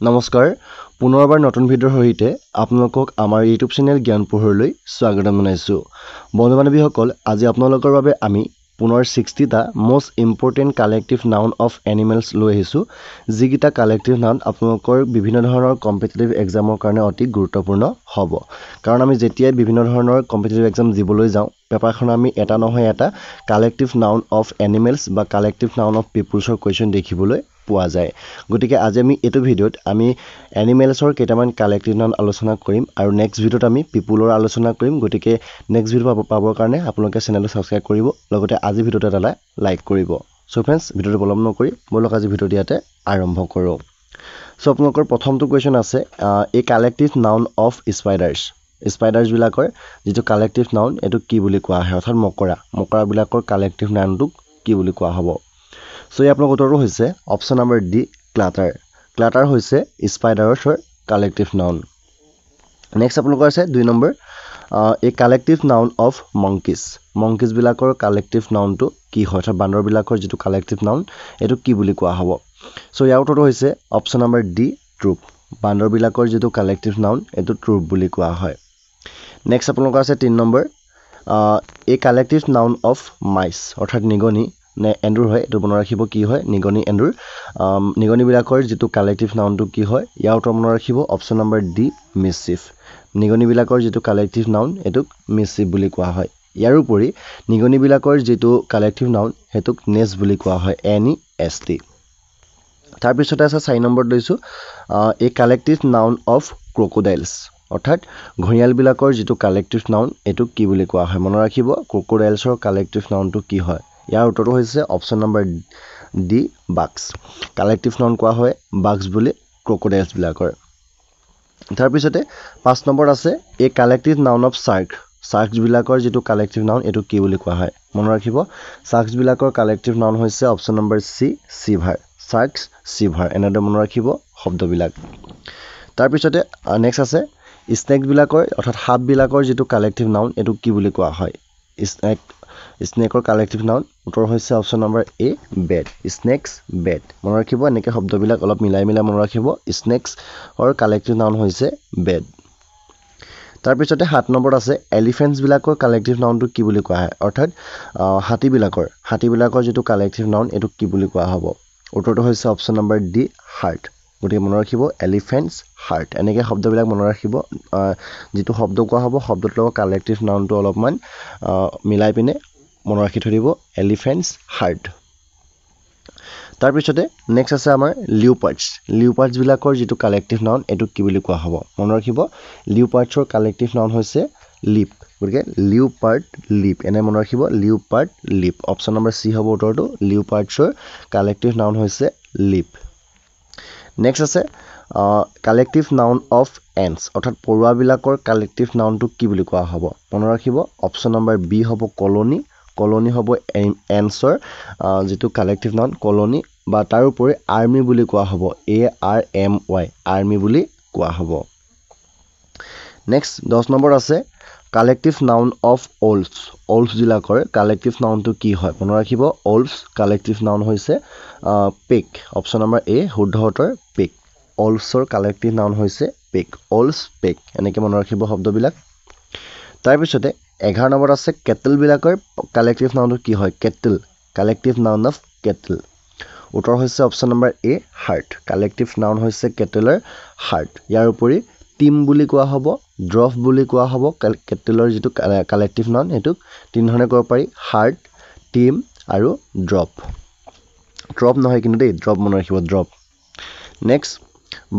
নমস্কাৰ পুনৰবাৰ নতুন ভিডিঅ'ৰ সৈতে আপোনালোকক আমাৰ ইউটিউব চেনেল জ্ঞানপোহৰলৈ স্বাগতম জনাইছোঁ বন্ধু বান্ধৱীসকল আজি আপোনালোকৰ বাবে আমি পুনৰ 60টা most important collective noun of animals লৈ আহিছোঁ যিকেইটা কালেক্টিভ নাউন আপোনালোকৰ বিভিন্ন ধৰণৰ কম্পিটিটিভ এক্সামৰ কাৰণে অতি গুৰুত্বপূৰ্ণ হ'ব কাৰণ আমি যেতিয়াই বিভিন্ন ধৰণৰ কম্পিটিটিভ এক্সাম দিবলৈ যাওঁ পেপাৰখন আমি এটা নহয় এটা কালেক্টিভ নাউন অফ এনিমেলছ বা কালেক্টিভ নাউন অফ পিপলছৰ কুৱেশ্যন দেখিবলৈ পোৱা যায় গতিকে আজি আমি এইটো ভিডিঅ'ত আমি এনিমেলছৰ কেইটামান কালেক্টিভ নাউন আলোচনা কৰিম আৰু নেক্সট ভিডিঅ'ত আমি পিপলৰ আলোচনা কৰিম গতিকে নেক্সট ভিডিঅ' পাবৰ কাৰণে আপোনালোকে চেনেলটো ছাবস্ক্ৰাইব কৰিব লগতে আজি ভিডিঅ'টো এটা লাইক কৰিব সো ফ্ৰেণ্ডছ ভিডিঅ'টো পলম নকৰি বলক আজি ভিডিঅ'টো ইয়াতে আৰম্ভ কৰোঁ সো আপোনালোকৰ প্ৰথমটো কুৱেশ্যন আছে এ কালেক্টিভ নাউন অফ স্পাইডাৰ্ছবিলাকৰ যিটো কালেক্টিভ নাউন এইটো কি বুলি কোৱা হয় অৰ্থাৎ মকৰাবিলাকৰ কালেক্টিভ নাউনটোক কি বুলি কোৱা হ'ব সো এই আপোনাৰ উত্তৰটো হৈছে অপশ্যন নম্বৰ ডি ক্লাটাৰ হৈছে স্পাইডাৰ্ছৰ কালেক্টিভ নাউন নেক্সট আপোনালোকৰ আছে 2 number a collective noun of মংকিজবিলাকৰ কালেক্টিভ নাউনটো কি হয় অৰ্থাৎ বান্দৰবিলাকৰ যিটো কালেক্টিভ নাউন এইটো কি বুলি কোৱা হ'ব সো ইয়াৰ উত্তৰটো হৈছে অপশ্যন নম্বৰ ডি ট্ৰুপ বান্দৰবিলাকৰ যিটো কালেক্টিভ নাউন এইটো ট্ৰুপ বুলি কোৱা হয় নেক্সট আপোনালোকৰ আছে 3 number a collective noun of mice অৰ্থাৎ নিগনি নে এন্দুৰ হয় এইটো মনত ৰাখিব কি হয় নিগনি এন্দুৰ নিগনিবিলাকৰ যিটো কালেক্টিভ নাউনটো কি হয় ইয়াৰ উত্তৰ মনত ৰাখিব অপশ্যন নম্বৰ ডি মিছচিফ নিগনিবিলাকৰ যিটো কালেক্টিভ নাউন এইটোক মিছচিফ বুলি কোৱা হয় ইয়াৰ উপৰি নিগনিবিলাকৰ যিটো কালেক্টিভ নাউন সেইটোক নেষ্ট বুলি কোৱা হয় NEST তাৰপিছতে আছে 4 নম্বৰত লৈছোঁ এ কালেক্টিভ নাউন অফ ক্ৰক'ডাইলছ অৰ্থাৎ ঘঁৰিয়ালবিলাকৰ যিটো কালেক্টিভ নাউন এইটোক কি বুলি কোৱা হয় মনত ৰাখিব ক্ৰক'ডাইলছৰ কালেক্টিভ নাউনটো কি হয় ইয়াৰ উত্তৰটো হৈছে অপশ্যন নম্বৰ ডি বাক্স কালেক্টিভ নাউন কোৱা হয় বাক্স বুলি ক্ৰক'ডাইলছবিলাকৰ তাৰপিছতে 5 নম্বৰত আছে এ কালেক্টিভ নাউন অফ শাৰ্কছবিলাকৰ যিটো কালেক্টিভ নাউন এইটো কি বুলি কোৱা হয় মনত ৰাখিব শাৰ্কছবিলাকৰ কালেক্টিভ নাউন হৈছে অপশ্যন নম্বৰ চি চিভাৰ এনেদৰে মনত ৰাখিব শব্দবিলাক তাৰপিছতে নেক্সট আছে স্নেকবিলাকৰ অৰ্থাৎ সাপবিলাকৰ যিটো কালেক্টিভ নাউন এইটো কি বুলি কোৱা হয় স্নেকৰ কালেক্টিভ নাউন উত্তৰ হৈছে অপশ্যন নম্বৰ এ বেট স্নেক্স বেট মনত ৰাখিব এনেকৈ শব্দবিলাক অলপ মিলাই মনত ৰাখিব স্নেক্সৰ কালেক্টিভ নাউন হৈছে বেট তাৰপিছতে 7 নম্বৰত আছে এলিফেণ্টছবিলাকৰ কালেক্টিভ নাউনটো কি বুলি কোৱা হয় অৰ্থাৎ হাতীবিলাকৰ যিটো কালেক্টিভ নাউন এইটো কি বুলি কোৱা হ'ব উত্তৰটো হৈছে অপশ্যন নম্বৰ ডি হাৰ্ট গতিকে মনত ৰাখিব এলিফেণ্টছ হাৰ্ট এনেকৈ শব্দবিলাক মনত ৰাখিব যিটো শব্দ কোৱা হ'ব শব্দটোৰ লগত কালেক্টিভ নাউনটো অলপমান মিলাই পিনে মনত ৰাখি থৈ দিব এলিফেণ্টছ হাৰ্ট তাৰপিছতে নেক্সট আছে আমাৰ লিওপাৰ্ডছবিলাকৰ যিটো কালেক্টিভ নাউন এইটো কি বুলি কোৱা হ'ব মনত ৰাখিব লিওপাৰ্ডছৰ কালেক্টিভ নাউন হৈছে লিপ গতিকে লিওপাৰ্ড লিপ এনে মনত ৰাখিব leopard leap option number C হ'ব উত্তৰটো লিওপাৰ্ডছৰ কালেক্টিভ নাউন হৈছে লিপ নেক্সট আছে কালেক্টিভ নাউন অফ এণ্টছ অৰ্থাৎ পৰুৱাবিলাকৰ কালেক্টিভ নাউনটো কি বুলি কোৱা হ'ব মনত ৰাখিব অপশ্যন নম্বৰ বি হ'ব কলনি হ'ব এণ্টছৰ যিটো কালেক্টিভ নাউন কলনি বা তাৰ উপৰি আৰ্মি বুলি কোৱা হ'ব ARMY আৰ্মি বুলি কোৱা হ'ব নেক্সট 10 নম্বৰ আছে কালেক্টিভ নাউন অফ ওল্ফছবিলাকৰ কালেক্টিভ নাউনটো কি হয় মনত ৰাখিব ওল্ফছ কালেক্টিভ নাউন হৈছে পেক অপশ্যন নম্বৰ এ শুদ্ধ উত্তৰ পেক ওল্ফছৰ কালেক্টিভ নাউন হৈছে পেক ওল্ফছ পেক এনেকৈ মনত ৰাখিব শব্দবিলাক তাৰপিছতে 11 নম্বৰত আছে কেটলবিলাকৰ কালেক্টিভ নাউনটো কি হয় কালেক্টিভ নাউন অফ কেটল উত্তৰ হৈছে অপশ্যন নম্বৰ এ হাৰ্ট কালেক্টিভ নাউন হৈছে কেটেলৰ হাৰ্ট ইয়াৰ উপৰি টিম বুলি কোৱা হ'ব ড্ৰফ বুলি কোৱা হ'ব কেটেলৰ যিটো কালেক্টিভ নাউন এইটোক 3 ধৰণে ক'ব পাৰি হাৰ্ট টিম আৰু ড্ৰপ নহয় কিন্তু দেই ড্ৰপ মনত ৰাখিব ড্ৰপ নেক্সট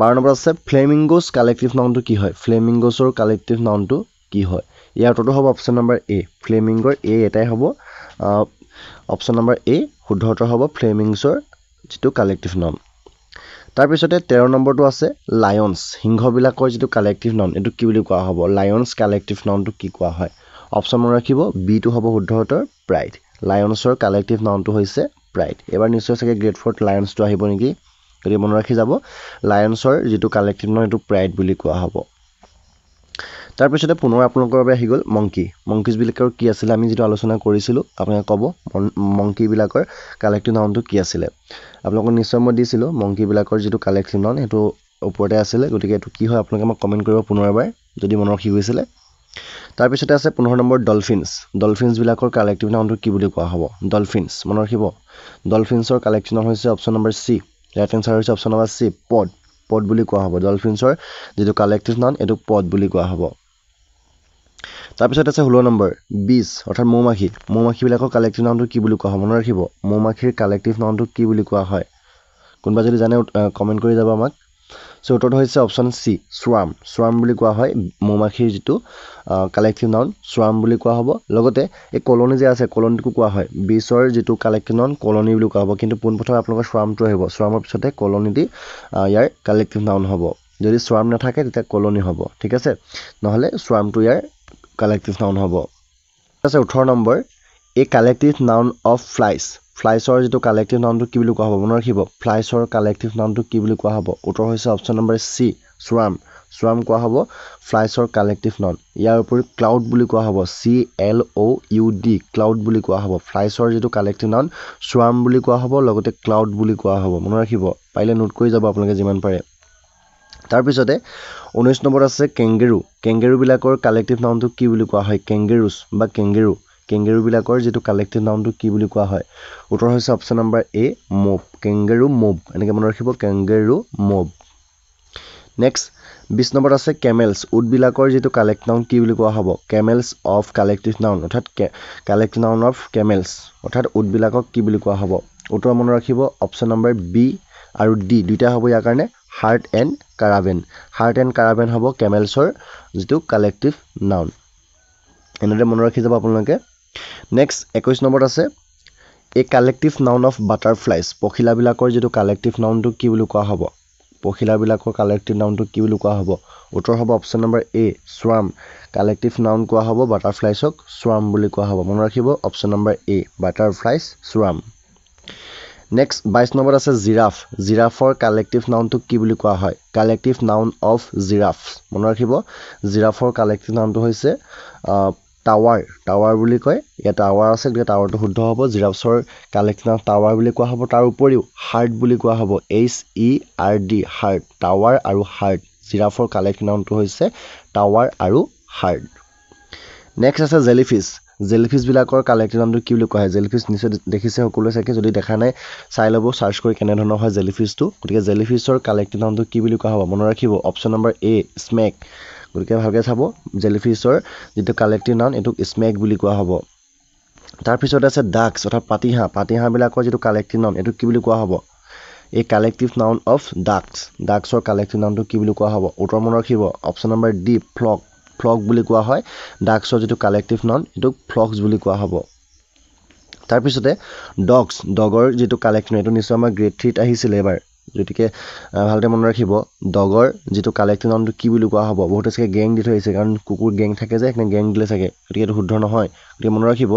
12 নম্বৰ আছে ফ্লেমিংগোছ কালেক্টিভ নাউনটো কি হয় ফ্লেমিংগোছৰ কালেক্টিভ নাউনটো কি হয় ইয়াৰ উত্তৰটো হ'ব অপশ্যন নম্বৰ এ ফ্লেমিংগৰ এটাই হ'ব অপশ্যন নম্বৰ এ শুদ্ধ উত্তৰ হ'ব ফ্লেমিংছৰ যিটো কালেক্টিভ নাউন তাৰপিছতে 13 নম্বৰটো আছে লায়নছ সিংহবিলাকৰ যিটো কালেক্টিভ নাউন এইটো কি বুলি কোৱা হ'ব লায়নছ কালেক্টিভ নাউনটো কি কোৱা হয় অপশ্যন মনত ৰাখিব বিটো হ'ব শুদ্ধ উত্তৰ প্ৰাইড লায়নছৰ কালেক্টিভ নাউনটো হৈছে প্ৰাইড এবাৰ নিশ্চয় চাগে গ্ৰেড 4ত লায়নছটো আহিব নেকি গতিকে মনত ৰাখি যাব লায়নছৰ যিটো কালেক্টিভ নাউন এইটো প্ৰাইড বুলি কোৱা হ'ব তাৰপিছতে পুনৰ আপোনালোকৰ বাবে আহি গ'ল মংকিজবিলাকৰ কি আছিলে আমি যিটো আলোচনা কৰিছিলোঁ আপোনালোকে ক'ব মংকিবিলাকৰ কালেক্টিভ নাউনটো কি আছিলে আপোনালোকক নিশ্চয় মই দিছিলোঁ মংকিবিলাকৰ যিটো কালেক্টিভ নাউন সেইটো ওপৰতে আছিলে গতিকে এইটো কি হয় আপোনালোকে মোক কমেণ্ট কৰিব পুনৰ এবাৰ যদি মনত ৰাখি গৈছিলে তাৰপিছতে আছে 15 নম্বৰ ডলফিনছ ডলফিনছবিলাকৰ কালেক্টিভ নাউনটো কি বুলি কোৱা হ'ব ডলফিনছ মনত ৰাখিব ডলফিনছৰ কালেক্টিভ নাউন হৈছে option number C right answer হৈছে অপশ্যন নম্বৰ চি পড বুলি কোৱা হ'ব ডলফিনছৰ যিটো কালেক্টিভ নাউন এইটো পড বুলি কোৱা হ'ব তাৰপিছত আছে 16 নম্বৰ বিজ অৰ্থাৎ মৌমাখিবিলাকৰ কালেক্টিভ নাউনটো কি বুলি কোৱা হয় মনত ৰাখিব মৌমাখিৰ কালেক্টিভ নাউনটো কি বুলি কোৱা হয় কোনোবা যদি জানে কমেণ্ট কৰি যাব আমাক সো উত্তৰটো হৈছে অপশ্যন চি সোৱাৰ্ম বুলি কোৱা হয় মৌমাখিৰ যিটো কালেক্টিভ নাউন সোৱাৰ্ম বুলি কোৱা হ'ব লগতে এই কলনি যে আছে কলনিটো কোৱা হয় বিজৰ যিটো কালেক্টিভ নাউন কলনি বুলি কোৱা হ'ব কিন্তু পোনপ্ৰথমে আপোনালোকৰ সোৱাৰ্মটো আহিব সোৱাৰ্মৰ পিছতে কলনিটি ইয়াৰ কালেক্টিভ নাউন হ'ব যদি সোৱাৰ্ম নাথাকে তেতিয়া কলনি হ'ব ঠিক আছে নহ'লে সোৱাৰ্মটো ইয়াৰ কালেক্টিভ নাউন হ'ব আছে 18 নম্বৰ এই কালেক্টিভ নাউন অফ ফ্লাইছৰ যিটো কালেক্টিভ নাউনটো কি বুলি কোৱা হ'ব মনত ৰাখিব ফ্লাইছৰ কালেক্টিভ নাউনটো কি বুলি কোৱা হ'ব উত্তৰ হৈছে অপশ্যন নম্বৰ চি সোৱাৰ্ম কোৱা হ'ব ফ্লাইছৰ কালেক্টিভ নাউন ইয়াৰ উপৰি ক্লাউড বুলি কোৱা হ'ব CLOUD ক্লাউড বুলি কোৱা হ'ব ফ্লাইছৰ যিটো কালেক্টিভ নাউন সোৱাৰ্ম বুলি কোৱা হ'ব লগতে ক্লাউড বুলি কোৱা হ'ব মনত ৰাখিব পাৰিলে নোট কৰি যাব আপোনালোকে যিমান পাৰে তাৰপিছতে 19 নম্বৰত আছে কেংগেৰুবিলাকৰ কালেক্টিভ নাউনটো কি বুলি কোৱা হয় কেংগেৰুছ বা কেংগেৰুবিলাকৰ যিটো কালেক্টিভ নাউনটো কি বুলি কোৱা হয় উত্তৰ হৈছে অপশ্যন নম্বৰ এ মোভ কেংগেৰু মোভ এনেকৈ মনত ৰাখিব কেংগেৰু মোভ নেক্সট 20 নম্বৰত আছে কেমেলছ উটবিলাকৰ যিটো কালেক্টিভ নাউন কি বুলি কোৱা হ'ব কেমেলছ অফ কালেক্টিভ নাউন অৰ্থাৎ কালেক্টিভ নাউন অফ কেমেলছ অৰ্থাৎ উটবিলাকক কি বুলি কোৱা হ'ব উত্তৰ মনত ৰাখিব অপশ্যন নম্বৰ বি আৰু ডি দুইটা হ'ব ইয়াৰ কাৰণে হাৰ্ট এণ্ড কাৰাভেন হ'ব কেমেলছৰ যিটো কালেক্টিভ নাউন এনেদৰে মনত ৰাখি যাব আপোনালোকে নেক্সট 21 নম্বৰত আছে এই কালেক্টিভ নাউন অফ বাটাৰফ্লাইজ পখিলাবিলাকৰ যিটো কালেক্টিভ নাউনটো কি বুলি কোৱা হ'ব পখিলাবিলাকৰ কালেক্টিভ নাউনটো কি বুলি কোৱা হ'ব উত্তৰ হ'ব অপশ্যন নম্বৰ এ সোৱাৰ্ম কালেক্টিভ নাউন কোৱা হ'ব বাটাৰফ্লাইজক সোৱাৰ্ম বুলি কোৱা হ'ব মনত ৰাখিব অপশ্যন নম্বৰ এ বাটাৰফ্লাইজ সোৱাৰ্ম নেক্সট 22 নম্বৰত আছে জিৰাফৰ কালেক্টিভ নাউনটো কি বুলি কোৱা হয় কালেক্টিভ নাউন অফ জিৰাফ মনত ৰাখিব জিৰাফৰ কালেক্টিভ নাউনটো হৈছে টাৱাৰ বুলি কয় ইয়াত টাৱাৰ আছে গতিকে টাৱাৰটো শুদ্ধ হ'ব জিৰাফৰ কালেক্টিভ নাউন টাৱাৰ বুলি কোৱা হ'ব তাৰ উপৰিও হাৰ্ট বুলি কোৱা হ'ব HERD হাৰ্ট টাৱাৰ আৰু হাৰ্ট জিৰাফৰ কালেক্টিভ নাউনটো হৈছে টাৱাৰ আৰু হাৰ্ট নেক্সট আছে জেলিফিছবিলাকৰ কালেক্টিভ নাউনটো কি বুলি কোৱা হয় জেলিফিছ নিশ্চয় দেখিছে সকলোৱে চাগে যদি দেখা নাই চাই ল'ব চাৰ্চ কৰি কেনেধৰণৰ হয় জেলিফিছটো গতিকে জেলিফিছৰ কালেক্টিভ নাউনটো কি বুলি কোৱা হ'ব মনত ৰাখিব অপশ্যন নম্বৰ এ স্মেক গতিকে ভালকৈ চাব জেলিফিছৰ যিটো কালেক্টিভ নাউন এইটোক স্মেক বুলি কোৱা হ'ব তাৰপিছত আছে ডাক্স অৰ্থাৎ পাতিহাঁহবিলাকৰ যিটো কালেক্টিভ নাউন এইটো কি বুলি কোৱা হ'ব এই কালেক্টিভ নাউন অফ ডাক্সৰ কালেক্টিভ নাউনটো কি বুলি কোৱা হ'ব উত্তৰ মনত ৰাখিব অপশ্যন নম্বৰ ডি ফ্লক বুলি কোৱা হয় ডাক্সৰ যিটো কালেক্টিভ নাউন এইটোক ফ্লক্স বুলি কোৱা হ'ব তাৰপিছতে ডগৰ যিটো কালেক্টিভ এইটো নিশ্চয় আমাৰ গ্ৰেড 3ত আহিছিলে এবাৰ গতিকে ভালদৰে মনত ৰাখিব ডগৰ যিটো কালেক্টিভ নাউনটো কি বুলি কোৱা হ'ব বহুতে চাগে গেং দি থৈ আহিছে কাৰণ কুকুৰ গেং থাকে যে সেইকাৰণে গেং দিলে চাগে গতিকে এইটো শুদ্ধ নহয় গতিকে মনত ৰাখিব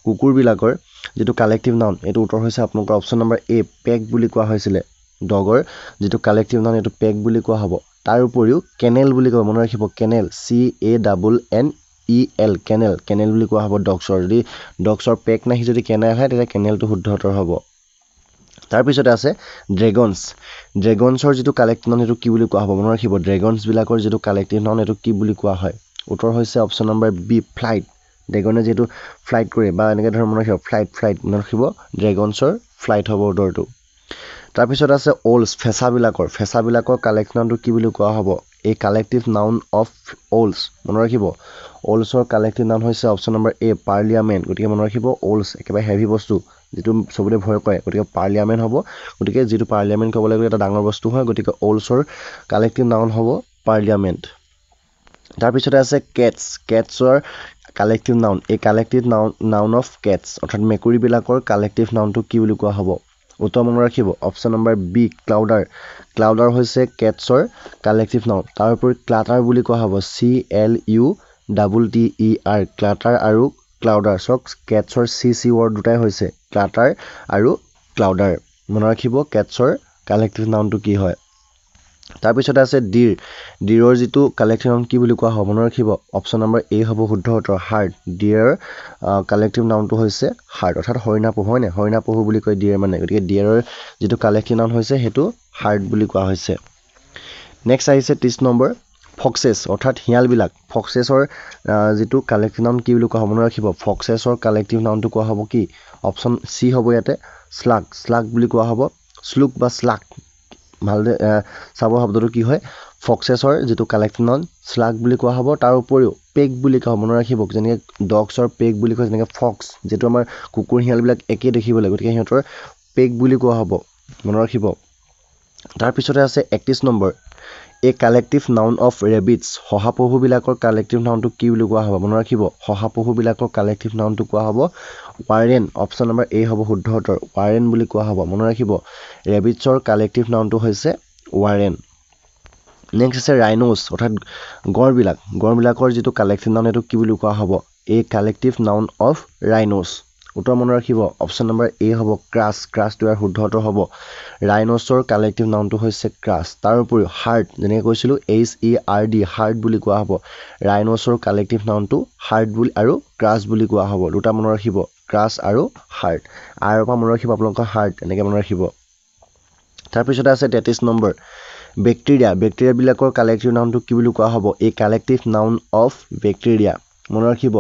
কুকুৰবিলাকৰ যিটো কালেক্টিভ নাউন এইটো উত্তৰ হৈছে আপোনালোকৰ অপশ্যন নম্বৰ এ পেক বুলি কোৱা হৈছিলে ডগৰ যিটো কালেক্টিভ নাউন এইটো পেক বুলি কোৱা হ'ব তাৰ উপৰিও কেনেল বুলি কয় মনত ৰাখিব কেনেল CANNEL কেনেল বুলি কোৱা হ'ব ডগছৰ যদি ডগছৰ পেক নাহি যদি কেনেল হয় তেতিয়া কেনেলটো শুদ্ধ উত্তৰ হ'ব তাৰপিছতে আছে ড্ৰেগনছৰ যিটো কালেক্টিভ নাউন এইটো কি বুলি কোৱা হ'ব মনত ৰাখিব ড্ৰেগনছবিলাকৰ যিটো কালেক্টিভ নাউন এইটো কি বুলি কোৱা হয় উত্তৰ হৈছে অপশ্যন নম্বৰ বি ফ্লাইট ড্ৰেগনে যিহেতু ফ্লাইট কৰে বা এনেকৈ ধৰণৰ মনত ৰাখিব ফ্লাইট মনত ৰাখিব ড্ৰেগনছৰ ফ্লাইট হ'ব উত্তৰটো তাৰপিছত আছে ফেঁচাবিলাকৰ কালেক্টিভ নাউনটো কি বুলি কোৱা হ'ব এই কালেক্টিভ নাউন অফ ওলছ মনত ৰাখিব ওলছৰ কালেক্টিভ নাউন হৈছে অপশ্যন নম্বৰ এ পাৰ্লিয়ামেণ্ট গতিকে মনত ৰাখিব ওলছ একেবাৰে হেভি বস্তু যিটো চবতে ভয় কৰে গতিকে পাৰ্লিয়ামেণ্ট হ'ব গতিকে যিটো পাৰ্লিয়ামেণ্ট ক'বলৈ গ'লে এটা ডাঙৰ বস্তু হয় গতিকে ওলছৰ কালেক্টিভ নাউন হ'ব পাৰ্লিয়ামেণ্ট তাৰপিছতে আছে কেটছৰ কালেক্টিভ নাউন এই কালেক্টিভ নাউন অফ কেটছ অৰ্থাৎ মেকুৰীবিলাকৰ কালেক্টিভ নাউনটো কি বুলি কোৱা হ'ব উত্তৰ মনত ৰাখিব অপশ্যন নম্বৰ বি ক্লাউডাৰ হৈছে কেটছৰ কালেক্টিভ নাউন তাৰ উপৰি ক্লাটাৰ বুলি কোৱা হ'ব CLUTTER ক্লাটাৰ আৰু ক্লাউডাৰ চক কেটছৰ CC ৱৰ্ড দুটাই হৈছে ক্লাটাৰ আৰু ক্লাউডাৰ মনত ৰাখিব কেটছৰ কালেক্টিভ নাউনটো কি হয় তাৰপিছতে আছে ডিৰৰ যিটো কালেক্টিভ নাউন কি বুলি কোৱা হ'ব মনত ৰাখিব অপশ্যন নম্বৰ এ হ'ব শুদ্ধ উত্তৰ হাৰ্ট ডিয়েৰ কালেক্টিভ নাউনটো হৈছে হাৰ্ট অৰ্থাৎ হৰিণা পহু বুলি কয় ডিয়েৰ মানে গতিকে ডিয়েৰৰ যিটো কালেক্টিভ নাউন হৈছে সেইটো হাৰ্ট বুলি কোৱা হৈছে নেক্সট আহিছে 30 নম্বৰ ফক্সেছ অৰ্থাৎ হিয়ালবিলাক ফক্সেছৰ যেটো কালেক্টিভ নাউন কি বুলি কোৱা হ'ব মনত ৰাখিব ফক্সেছৰ কালেক্টিভ নাউনটো কোৱা হ'ব কি অপচন সি হ'ব ইয়াতে স্লাগ স্লাগ বুলি কোৱা হ'ব স্লুক বা স্লাগ ভালদৰে চাব শব্দটো কি হয় ফক্সেছৰ যেটো কালেক্টিভ নাউন স্লাগ বুলি কোৱা হ'ব তাৰ উপৰিও পেগ বুলি কোৱা হ'ব মনত ৰাখিব যেনে ডগছৰ পেগ বুলি কয় যেনে ফক্স যেটো আমাৰ কুকুৰ হিয়ালবিলাক একে দেখিবলৈ গতিকে সিহঁতৰ পেগ বুলি কোৱা হ'ব মনত ৰাখিব তাৰ পিছতে আছে 31 number A collective noun of rabbits শহাপহুবিলাকৰ কালেক্টিভ নাউনটো কি বুলি কোৱা হ'ব মনত ৰাখিব শহাপহুবিলাকৰ কালেক্টিভ নাউনটো কোৱা হ'ব ৱাৰেন অপচন নম্বৰ এ হ'ব শুদ্ধ উত্তৰ ৱাৰেন বুলি কোৱা হ'ব মনত ৰাখিব ৰেবিটছৰ কালেক্টিভ নাউনটো হৈছে ৱাৰেন নেক্সট আছে ৰাইনোছ অৰ্থাৎ গড়বিলাকৰ যেটো কালেক্টিভ নাউন এটো কি বুলি কোৱা হ'ব A collective noun of rhinos উত্তৰ মনত ৰাখিব অপচন নম্বৰ এ হ'ব ক্ৰাছটো ইয়াৰ শুদ্ধ উত্তৰ হ'ব ৰাইনোছৰ কালেক্টিভ নাউনটো হৈছে ক্ৰাছ তাৰ উপৰিও হাৰ্ট যেনে কৈছিলো HERD হাৰ্ট বুলি কোৱা হ'ব ৰাইনোছৰ কালেক্টিভ নাউনটো হাৰ্ট বুলি আৰু ক্ৰাছ বুলি কোৱা হ'ব দুটা মনত ৰাখিব ক্ৰাছ আৰু হাৰ্ট আৰু পৰা মনত ৰাখিব আপোনালোকৰ হাৰ্ট এনেকৈ মনত ৰাখিব তাৰ পিছতে আছে 33 নম্বৰ বেক্টেৰিয়াবিলাকৰ কালেক্টিভ নাউনটো কি বুলি কোৱা হ'ব A collective noun of bacteria মনত ৰাখিব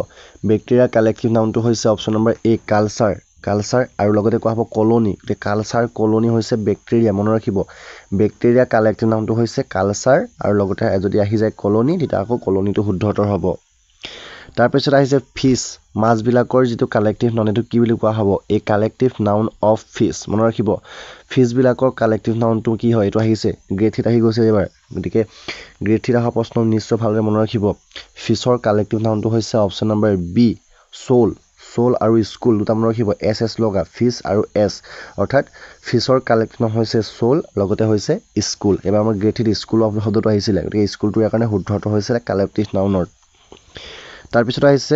বেক্টেৰিয়া কালেক্টিভ নাউনটো হৈছে অপচন নম্বৰ এ কালচাৰ আৰু লগতে কোৱা হ'ব কলনি কালচাৰ কলনি হৈছে বেক্টেৰিয়া মনত ৰাখিব বেক্টেৰিয়া কালেক্টিভ নাউনটো হৈছে কালচাৰ আৰু লগতে যদি আহি যায় কলনি তেতিয়া আকৌ কলনিটো শুদ্ধ উত্তৰ হ'ব তাৰ পিছত আহিছে ফিছ মাছবিলাকৰ যেটো কালেক্টিভ নাউন এটো কি বুলি কোৱা হ'ব A collective noun of fish মনত ৰাখিব ফিছবিলাকৰ কালেক্টিভ নাউনটো কি হয় এটো আহিছে গ্ৰেড 3 আহি গৈছে এবাৰ গতিকে গ্ৰেড 3 অহা প্ৰশ্ন নিশ্চয় ভালদৰে মনত ৰাখিব ফিছৰ কালেক্টিভ নাউনটো হৈছে অপচন নম্বৰ বি সোল আৰু স্কুল দুটা মনত ৰাখিব এছ লগা ফিছ আৰু এছ অৰ্থাৎ ফিছৰ কালেক্টিভ নাউন হৈছে সোল লগতে হৈছে স্কুল এবাৰ আমাৰ গ্ৰেড 3 স্কুল অফ শব্দটো আহিছিলে গতিকে স্কুলটো ইয়াৰ কাৰণে শুদ্ধ উত্তৰ হৈছিলে কালেক্টিভ নাউনৰ তাৰ পিছত আহিছে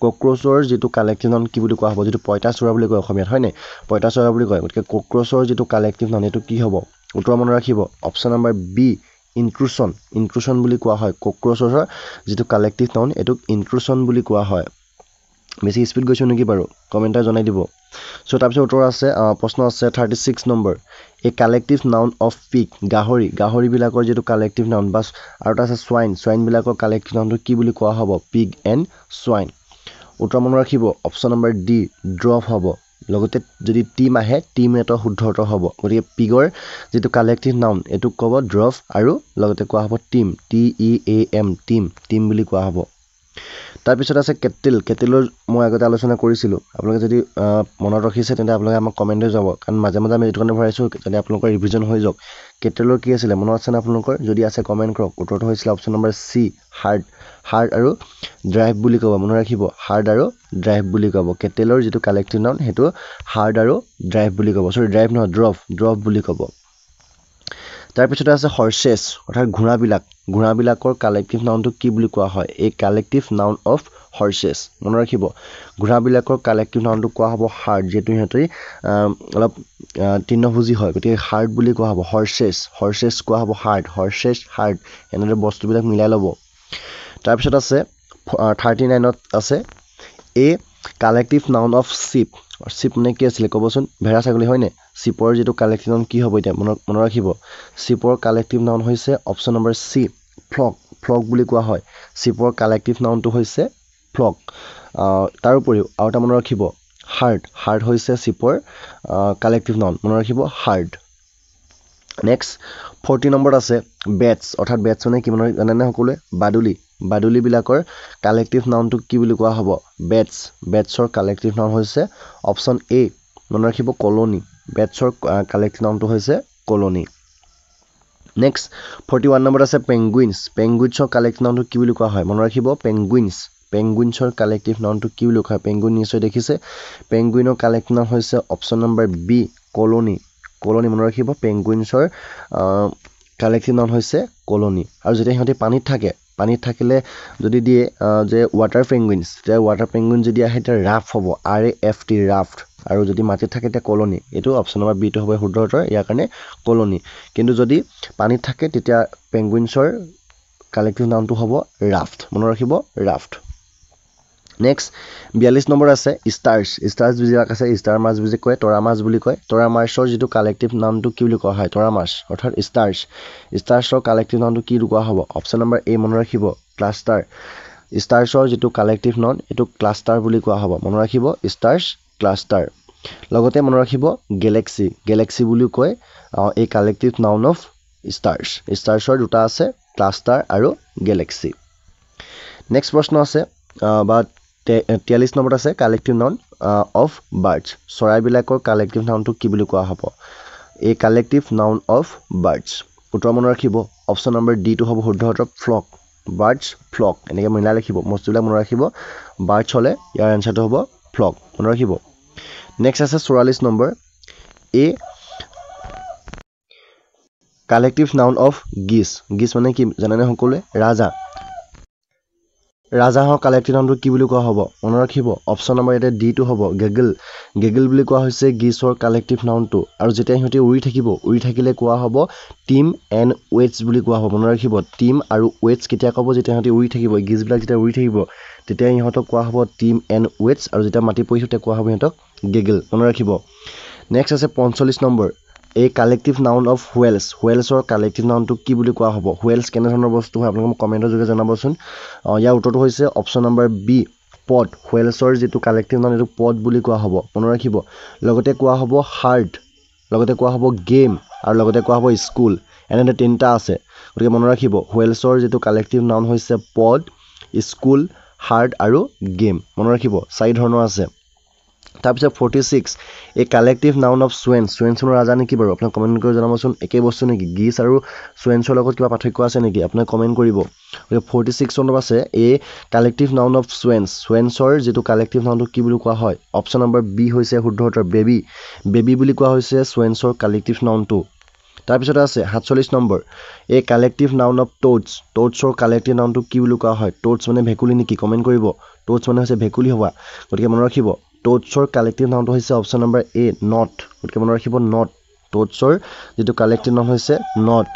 কক্ৰোচৰ যেটো কালেক্টিভ নাউন কি বুলি কোৱা হ'ব যেটো পইতাচোৰা বুলি কয় অসমীয়াত হয় নে পইতাচোৰা বুলি কয় গতিকে কক্ৰোচৰ যেটো কালেক্টিভ নাউন এটো কি হ'ব উত্তৰ মনত ৰাখিব অপচন নম্বৰ বি ইনট্ৰুচন বুলি কোৱা হয় কক্ৰোচৰ যেটো কালেক্টিভ নাউন এটোক ইনট্ৰুচন বুলি কোৱা হয় বেছি স্পিড গৈছো নেকি বাৰু কমেন্টে জনাই দিব সো তাৰ পিছত উত্তৰ আছে প্ৰশ্ন আছে 36 number A collective noun of pig গাহৰিবিলাকৰ যেটো কালেক্টিভ নাউন বাস আৰু এটা আছে সোৱাইন বিলাকৰ কালেক্টিভ নাউনটো কি বুলি কোৱা হ'ব পিগ এণ্ড সোৱাইন উত্তৰ মনত ৰাখিব অপচন নম্বৰ ডি ড্ৰফ হ'ব লগতে যদি টিম আহে টিম এটা শুদ্ধ উত্তৰ হ'ব গতিকে পিগৰ যেটো কালেক্টিভ নাউন এটো ক'ব ড্ৰফ আৰু লগতে কোৱা হ'ব টিম TEAM টিম বুলি কোৱা হ'ব তাৰ পিছত আছে কেটেলৰ মই আগতে আলোচনা কৰিছিলো আপোনালোকে যদি মনত ৰাখিছে তেন্তে আপোনালোকে আমাক কমেন্টে যাব কাৰণ মাজে আমি এটো কাৰণে ভৰাইছো যাতে আপোনালোকৰ ৰিভিজন হৈ যাওক কেটেলৰ কি আছিল মনত আছে না আপোনালোকৰ যদি আছে কমেন্ট কৰক উত্তৰটো হৈছিল অপচন নম্বৰ সি হাৰ্ড আৰু ড্ৰাইভ বুলি ক'ব মনত ৰাখিব হাৰ্ড আৰু ড্ৰাইভ বুলি ক'ব কেটেলৰ যেটো কালেক্টিভ নাউন হেতু হাৰ্ড আৰু ড্ৰাইভ বুলি ক'ব সৰি ড্ৰাইভ নহয় ড্ৰফ বুলি ক'ব তাৰ পিছতে আছে হৰ্চেছ অৰ্থাৎ ঘোঁৰাবিলাকৰ কালেক্টিভ নাউনটো কি বুলি কোৱা হয় A collective noun of horses মনত ৰাখিব ঘোঁৰাবিলাকৰ কালেক্টিভ নাউনটো কোৱা হ'ব হাৰ্ড যেটো সিহঁতে অলপ তৃণভোজী হয় গতিকে হাৰ্ড বুলি কোৱা হ'ব হৰ্চেছ কোৱা হ'ব হাৰ্ড এনেদৰে বস্তুবিলাক মিলাই ল'ব তাৰ পিছত আছে 39ত আছে A collective noun of sheep মানে কি আছিল ক'বচোন ভেড়া ছাগলী হয় নে শিপৰ যেটো কালেক্টিভ নাউন কি হ'ব এতিয়া মনত ৰাখিব শিপৰ কালেক্টিভ নাউন হৈছে অপচন নম্বৰ সি ফ্লক বুলি কোৱা হয় শিপৰ কালেক্টিভ নাউনটো হৈছে ফ্লক তাৰ উপৰিও আৰু এটা মনত ৰাখিব হাৰ্ড হৈছে শিপৰ কালেক্টিভ নাউন মনত ৰাখিব হাৰ্ড নেক্সট 40 নম্বৰত আছে বেটছ অৰ্থাৎ বেটছ মানে কি মনত জানেনে সকলোৱে বাদুলিবিলাকৰ কালেক্টিভ নাউনটো কি বুলি কোৱা হ'ব বেটছৰ কালেক্টিভ নাউন হৈছে অপচন এ মনত ৰাখিব কলনি বেটছৰ কালেক্টিভ নাউনটো হৈছে কলনি নেক্সট 41 নম্বৰত আছে পেঙ্গুইনছৰ কালেক্টিভ নাউনটো কি বুলি কোৱা হয় মনত ৰাখিব পেঙ্গুইনছৰ কালেক্টিভ নাউনটো কি বুলি কোৱা হয় পেঙ্গুইন নিশ্চয় দেখিছে পেঙ্গুইনৰ কালেক্টিভ নাউন হৈছে অপচন নম্বৰ বি কলনি মনত ৰাখিব পেঙ্গুইনছৰ কালেক্টিভ নাউন হৈছে কলনি আৰু যেতিয়া সিহঁতে পানীত থাকিলে যদি দিয়ে যে ওয়াটাৰ পেঙ্গুইন যদি আহে তেতিয়া ৰাফ হ'ব RAFT ৰাফট আৰু যদি মাটিত থাকে তেতিয়া কলনি এটো অপচন নম্বৰ বি টো হ'ব শুদ্ধ উত্তৰ ইয়াৰ কাৰণে কলনি কিন্তু যদি পানীত থাকে তেতিয়া পেঙ্গুইনছৰ কালেক্টিভ নাউনটো হ'ব ৰাফট মনত ৰাখিব ৰাফট নেক্সট 42 নম্বৰ আছে ষ্টাৰ্ছ যিবিলাক আছে ষ্টাৰ মাছ বুলি কয় তৰা মাছ বুলি কয় তৰা মাছৰ যিটো কালেক্টিভ নামটো কি বুলি কোৱা হয় তৰা মাছ অৰ্থাৎ ষ্টাৰ্ছৰ কালেক্টিভ নামটো কি কোৱা হ'ব অপশ্যন নম্বৰ এ মনত ৰাখিব ক্লাষ্টাৰ ষ্টাৰ্ছৰ যিটো কালেক্টিভ নাম এইটো ক্লাষ্টাৰ বুলি কোৱা হ'ব মনত ৰাখিব ষ্টাৰ্ছ ক্লাষ্টাৰ লগতে মনত ৰাখিব গেলেক্সি বুলি কয় এই কালেক্টিভ নাউন অফ ষ্টাৰ্ছৰ দুটা আছে ক্লাষ্টাৰ আৰু গেলেক্সি নেক্সট প্ৰশ্ন আছে বা 43 নম্বৰত আছে কালেক্টিভ নাউন অফ বাৰ্ডছ চৰাইবিলাকৰ কালেক্টিভ নাউনটো কি বুলি কোৱা হ'ব এই কালেক্টিভ নাউন অফ বাৰ্ডছ উত্তৰ মনত ৰাখিব অপশ্যন নম্বৰ ডিটো হ'ব শুদ্ধ উত্তৰ ফ্লক এনেকৈ মিলাই ৰাখিব বস্তুবিলাক মনত ৰাখিব বাৰ্ডছ হ'লে ইয়াৰ এনচাৰটো হ'ব ফ্লক মনত ৰাখিব নেক্সট আছে 44 number a collective noun of geese মানে কি জানেনে সকলোৱে ৰাজাহৰ কালেক্টিভ নাউনটো কি বুলি কোৱা হ'ব মনত ৰাখিব অপশ্যন নম্বৰ ইয়াতে ডিটো হ'ব গেগল বুলি কোৱা হৈছে গিছৰ কালেক্টিভ নাউনটো আৰু যেতিয়া সিহঁতে উৰি থাকিলে কোৱা হ'ব টিম এণ্ড ৱেটছ বুলি কোৱা হ'ব মনত ৰাখিব টিম আৰু ৱেটছ কেতিয়া ক'ব যেতিয়া সিহঁতে উৰি থাকিব গিছবিলাক যেতিয়া উৰি থাকিব তেতিয়া সিহঁতক কোৱা হ'ব টিম এণ্ড ৱেটছ আৰু যেতিয়া মাটি পৰি তেতিয়া কোৱা হ'ব সিহঁতক গেগল মনত ৰাখিব নেক্সট আছে 45 নম্বৰ এই কালেক্টিভ নাউন অফ হুৱেলছৰ কালেক্টিভ নাউনটো কি বুলি কোৱা হ'ব হুৱেলছ কেনেধৰণৰ বস্তু হয় আপোনালোকে মোক কমেণ্টৰ যোগে জনাবচোন ইয়াৰ উত্তৰটো হৈছে অপশ্যন নম্বৰ বি পড হুৱেলছৰ যিটো কালেক্টিভ নাউন এইটো পড বুলি কোৱা হ'ব মনত ৰাখিব লগতে কোৱা হ'ব হাৰ্ট লগতে কোৱা হ'ব গেম আৰু লগতে কোৱা হ'ব স্কুল এনেদৰে তিনিটা আছে গতিকে মনত ৰাখিব হুৱেলছৰ যিটো কালেক্টিভ নাউন হৈছে পড স্কুল হাৰ্ট আৰু গেম মনত ৰাখিব 4 ধৰণৰ আছে তাৰপিছত 46 এই কালেক্টিভ নাউন অফ চুৱেন্সনৰ ৰাজা নেকি বাৰু আপোনাক কমেণ্ট কৰি জনাবচোন একেই বস্তু নেকি গিছ আৰু চুৱেন্সৰ লগত কিবা পাৰ্থক্য আছে নেকি আপোনাক কমেণ্ট কৰিব 46 নম্বৰ আছে এই কালেক্টিভ নাউন অফ চুৱেন্সৰ যিটো কালেক্টিভ নাউনটো কি বুলি কোৱা হয় অপশ্যন নম্বৰ বি হৈছে শুদ্ধ উত্তৰ বেবী বুলি কোৱা হৈছে চুৱেন্সৰ কালেক্টিভ নাউনটো তাৰপিছত আছে 47 নম্বৰ এই কালেক্টিভ নাউন অফ টোডছৰ কালেক্টিভ নাউনটো কি বুলি কোৱা হয় টোডছ মানে ভেকুলী নেকি কমেণ্ট কৰিব টোডছ মানে হৈছে ভেকুলী হোৱা গতিকে মনত ৰাখিব টোডছৰ কালেক্টিভ নাউনটো হৈছে অপশ্যন নম্বৰ এ নট গতিকে মনত ৰাখিব নট টোডছৰ যিটো কালেক্টিভ নাউন হৈছে নট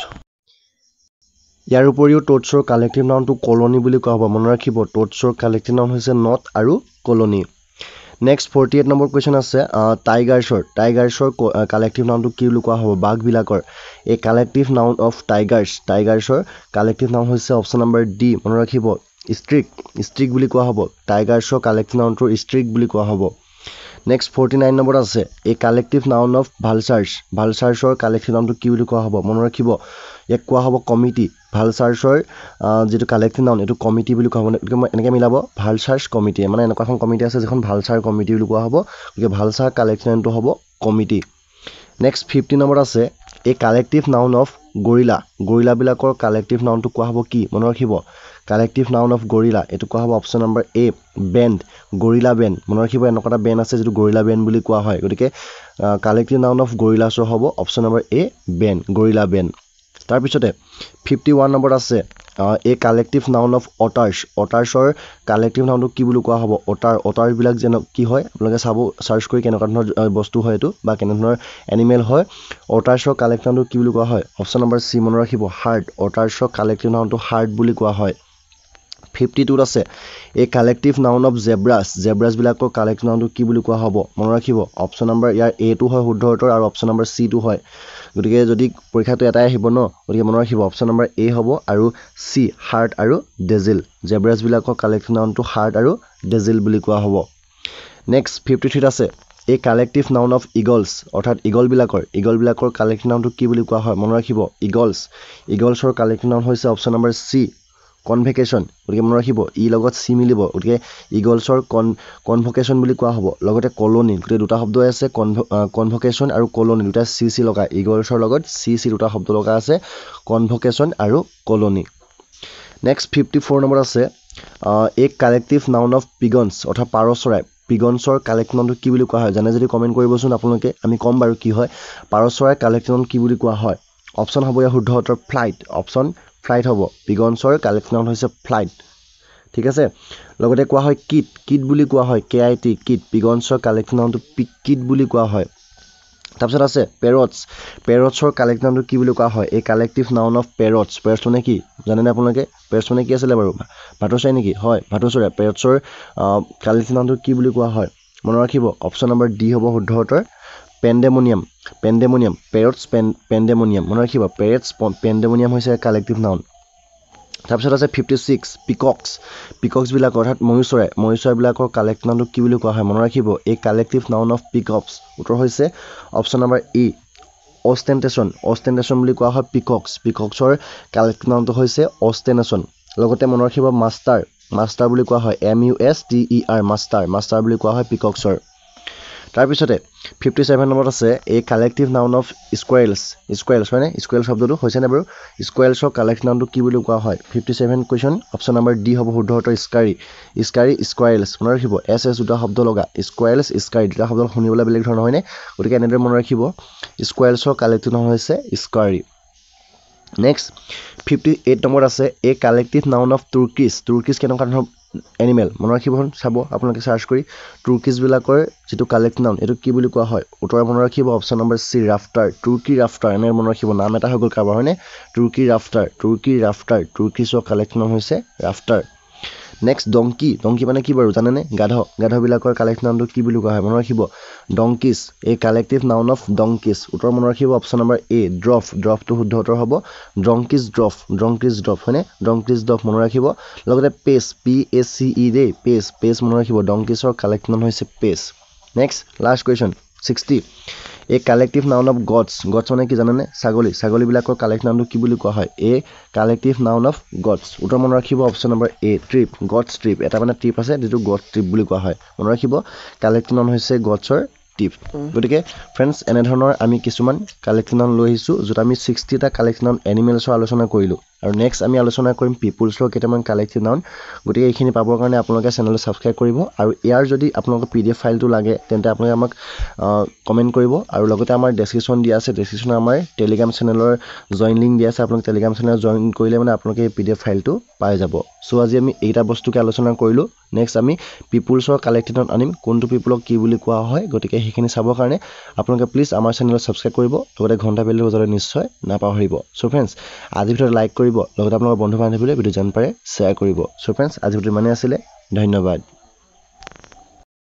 ইয়াৰ উপৰিও টোডছৰ কালেক্টিভ নাউনটো কলনী বুলি কোৱা হ'ব মনত ৰাখিব টোডছৰ কালেক্টিভ নাউন হৈছে নট আৰু কলনী নেক্সট 48 নম্বৰ কুৱেশ্যন আছে টাইগাৰ্ছৰ কালেক্টিভ নাউনটো কি বুলি কোৱা হ'ব বাঘবিলাকৰ এই কালেক্টিভ নাউন অফ টাইগাৰ্ছৰ কালেক্টিভ নাউন হৈছে অপশ্যন নম্বৰ ডি মনত ৰাখিব ষ্ট্ৰিক বুলি কোৱা হ'ব টাইগাৰ্ছৰ কালেক্টিভ নাউনটো ষ্ট্ৰিক বুলি কোৱা হ'ব নেক্সট 49 নম্বৰত আছে এই কালেক্টিভ নাউন অফ ভালচাৰ্ছৰ কালেক্টিভ নাউনটো কি বুলি কোৱা হ'ব মনত ৰাখিব ইয়াক কোৱা হ'ব কমিটি ভালচাৰ্ছৰ যিটো কালেক্টিভ নাউন এইটো কমিটি বুলি কোৱা হ'ব এনেকৈ মিলাব ভালচাৰ্ছ কমিটি মানে এনেকুৱা এখন কমিটি আছে যিখন ভালচাৰ কমিটি বুলি কোৱা হ'ব গতিকে ভালচাৰ কালেক্টিভ নাউনটো হ'ব কমিটি নেক্সট 50 নম্বৰত আছে এই কালেক্টিভ নাউন অফ গৰিলাবিলাকৰ কালেক্টিভ নাউনটো কোৱা হ'ব কি মনত ৰাখিব কালেক্টিভ নাউন অফ গৰিলা এইটো কোৱা হ'ব অপশ্যন নম্বৰ এ বেণ্ড গৰিলা বেণ্ড মনত ৰাখিব এনেকুৱা এটা বেণ্ড আছে যিটো গৰিলা বেণ্ড বুলি কোৱা হয় গতিকে কালেক্টিভ নাউন অফ গৰিলাছৰ হ'ব অপশ্যন নম্বৰ এ বেণ্ড গৰিলা বেণ্ড তাৰপিছতে 51 নম্বৰত আছে এই কালেক্টিভ নাউন অফ অটাৰ্ছৰ কালেক্টিভ নাউনটো কি বুলি কোৱা হ'ব অটাৰবিলাক যেন কি হয় আপোনালোকে চাব চাৰ্চ কৰি কেনেকুৱা ধৰণৰ বস্তু হয় এইটো বা কেনেধৰণৰ এনিমেল হয় অটাৰ্ছৰ কালেক্টিভ নাউনটো কি বুলি কোৱা হয় অপশ্যন নম্বৰ চি মনত ৰাখিব হাৰ্ট অটাৰ্ছৰ কালেক্টিভ নাউনটো হাৰ্ট বুলি কোৱা হয় 52 আছে এই কালেক্টিভ নাউন অফ জেব্ৰাছবিলাকৰ কালেক্টিভ নাউনটো কি বুলি কোৱা হ'ব মনত ৰাখিব অপশ্যন নম্বৰ ইয়াৰ এটো হয় শুদ্ধ উত্তৰ আৰু অপশ্যন নম্বৰ চিটো হয় গতিকে যদি পৰীক্ষাটো এটাই আহিব ন গতিকে মনত ৰাখিব অপশ্যন নম্বৰ এ হ'ব আৰু চি হাৰ্ট আৰু ডেজিল জেব্ৰাছবিলাকৰ কালেক্টিভ নাউনটো হাৰ্ট আৰু ডেজিল বুলি কোৱা হ'ব নেক্সট 53 আছে এই কালেক্টিভ নাউন অফ ইগলছ অৰ্থাৎ ইগলবিলাকৰ কালেক্টিভ নাউনটো কি বুলি কোৱা হয় মনত ৰাখিব ইগলছৰ কালেক্টিভ নাউন হৈছে অপশ্যন নম্বৰ চি কনভেকেশ্যন গতিকে মনত ৰাখিব ই লগত চি মিলিব গতিকে ইগলছৰ কনভকেশ্যন বুলি কোৱা হ'ব লগতে কলনী গতিকে দুটা শব্দ আছে কনভকেশ্যন আৰু কলনী দুটা চি লগা ইগলছৰ লগত চি দুটা শব্দ লগা আছে কনভকেশ্যন আৰু কলনী নেক্সট 54 নম্বৰ আছে এই কালেক্টিভ নাউন অফ পিগনছ অৰ্থাৎ পাৰ চৰাই পিগনছৰ কালেক্টিভ নাউনটো কি বুলি কোৱা হয় জানে যদি কমেণ্ট কৰিবচোন আপোনালোকে আমি ক'ম বাৰু কি হয় পাৰ চৰাই কালেক্টিভ নাউন কি বুলি কোৱা হয় অপশ্যন হ'ব ইয়াৰ শুদ্ধ উত্তৰ ফ্লাইট হ'ব পিগনছৰ কালেক্টিভ নাউন হৈছে ফ্লাইট ঠিক আছে লগতে কোৱা হয় কিট বুলি কোৱা হয় KIT কিট পিগনছৰ কালেক্টিভ নাউনটো কিট বুলি কোৱা হয় তাৰপিছত আছে পেৰটছ পেৰটছৰ কালেক্টিভ নাউনটো কি বুলি কোৱা হয় এই কালেক্টিভ নাউন অফ পেৰটছ পেৰটছ মানে কি জানেনে আপোনালোকে পেৰটছ মানে কি আছিলে বাৰু ভাটৌ চৰাই নেকি হয় ভাটৌ চৰাই পেৰটছৰ কালেক্টিভ নাউনটো কি বুলি কোৱা হয় মনত ৰাখিব অপশ্যন নম্বৰ ডি হ'ব শুদ্ধ উত্তৰ পেণ্ডেমনিয়াম পেৰটছ পেণ্ডেমনিয়াম মনত ৰাখিব পেৰটছ পেণ্ডেমনিয়াম হৈছে কালেক্টিভ নাউন তাৰপিছত আছে 56 পিকক্সবিলাকৰ অৰ্থাৎ ময়ূৰ চৰাইবিলাকৰ কালেক্টিভ নাউনটো কি বুলি কোৱা হয় মনত ৰাখিব এই কালেক্টিভ নাউন অফ পিকক্স উত্তৰ হৈছে অপশ্যন নম্বৰ ই অষ্টেণ্টেশ্যন বুলি কোৱা হয় পিকক্সৰ কালেক্টিভ নাউনটো হৈছে অষ্টেনেশ্যন লগতে মনত ৰাখিব মাষ্টাৰ বুলি কোৱা হয় MUSTER মাষ্টাৰ বুলি কোৱা হয় পিকক্সৰ তাৰপিছতে 57 নম্বৰত আছে এই কালেক্টিভ নাউন অফ স্কুৱেলছ হয়নে স্কুৱেল শব্দটো হৈছেনে বাৰু স্কুৱেলছৰ কালেক্টিভ নাউনটো কি বুলি কোৱা হয় 57 কুৱেশ্যন অপশ্যন নম্বৰ ডি হ'ব শুদ্ধ উত্তৰ স্কুৱেলছ মনত ৰাখিব এছ দুটা শব্দ লগা স্কুৱেলছ দুটা শব্দ শুনিবলৈ বেলেগ ধৰণৰ হয়নে গতিকে এনেদৰে মনত ৰাখিব স্কুৱেলছৰ কালেক্টিভ নাউন হৈছে স্কাৰী নেক্সট 58 নম্বৰত আছে এই কালেক্টিভ নাউন অফ তুৰ্কিছ কেনেকুৱা ধৰণৰ এনিমেল মনত ৰাখিব চাব আপোনালোকে চাৰ্চ কৰি তুৰ্কিছবিলাকৰ যিটো কালেক্টিভ নাউন এইটো কি বুলি কোৱা হয় উত্তৰ মনত ৰাখিব অপশ্যন নম্বৰ চি তুৰ্কী ৰাফটাৰ এনে মনত ৰাখিব নাম এটা হৈ গ'ল কাৰোবাৰ হয়নে তুৰ্কী ৰাফটাৰ তুৰ্কিছৰ কালেক্টিভ নাউন হৈছে ৰাফটাৰ নেক্সট ডংকি মানে কি বাৰু জানেনে গাধবিলাকৰ কালেক্টিভ নাউনটো কি বুলি কোৱা হয় মনত ৰাখিব ডংকিছ এই কালেক্টিভ নাউন অফ ডংকিছ উত্তৰ মনত ৰাখিব অপশ্যন নম্বৰ এ ড্ৰফটো শুদ্ধ উত্তৰ হ'ব ড্ৰংকিছ ড্ৰফ হয়নে ড্ৰংকিছ ড্ৰফ মনত ৰাখিব লগতে PACE দেই পেচ মনত ৰাখিব ডংকিছৰ কালেক্টিভ নাউন হৈছে পেচ নেক্সট লাষ্ট কুৱেশ্যন 60 এই কালেক্টিভ নাউন অফ গডছ মানে কি জানেনে ছাগলীবিলাকৰ কালেক্টিভ নাউনটো কি বুলি কোৱা হয় এই কালেক্টিভ নাউন অফ গডছ উত্তৰ মনত ৰাখিব অপশ্যন নম্বৰ এ গডছ ট্ৰিপ এটা মানে ট্ৰিপ আছে যিটো গড ট্ৰিপ বুলি কোৱা হয় মনত ৰাখিব কালেক্টিভ নাউন হৈছে গডছৰ ট্ৰিপ গতিকে ফ্ৰেণ্ডছ এনেধৰণৰ আমি কিছুমান কালেক্টিভ নাউন লৈ আহিছোঁ য'ত আমি 60টা কালেক্টিভ নাউন এনিমেলছৰ আলোচনা কৰিলোঁ আৰু নেক্সট আমি আলোচনা কৰিম পিপুলছৰ কেইটামান কালেক্টিভ নাউন গতিকে এইখিনি পাবৰ কাৰণে আপোনালোকে চেনেলটো ছাবস্ক্ৰাইব কৰিব আৰু ইয়াৰ যদি আপোনালোকৰ PDF ফাইলটো লাগে তেন্তে আপোনালোকে আমাক কমেণ্ট কৰিব আৰু লগতে আমাৰ ডেছক্ৰিপশ্যন দিয়া আছে ডেছক্ৰিপশ্যনত আমাৰ টেলিগ্ৰাম চেনেলৰ জইন লিংক দিয়া আছে আপোনালোকে টেলিগ্ৰাম চেনেল জইন কৰিলে মানে আপোনালোকে এই PDF ফাইলটো পাই যাব চ' আজি আমি এইটা বস্তুকে আলোচনা কৰিলোঁ নেক্সট আমি পিপুলছৰ কালেক্টিভ নাউন আনিম কোনটো পিপুলক কি বুলি কোৱা হয় গতিকে সেইখিনি চাবৰ কাৰণে আপোনালোকে প্লিজ আমাৰ চেনেলত ছাবস্ক্ৰাইব কৰিব লগতে ঘণ্টা বেলটো বজাবলৈ নিশ্চয় নাপাহৰিব চ' ফ্ৰেণ্ডছ আজি ভিডিঅ'টো লাইক কৰিব লগতে আপোনালোকৰ বন্ধু বান্ধৱীলৈ ভিডিঅ' যিমান পাৰে শ্বেয়াৰ কৰিব চ' ফ্ৰেণ্ডছ আজি ভিডিঅ'টো ইমানেই আছিলে ধন্যবাদ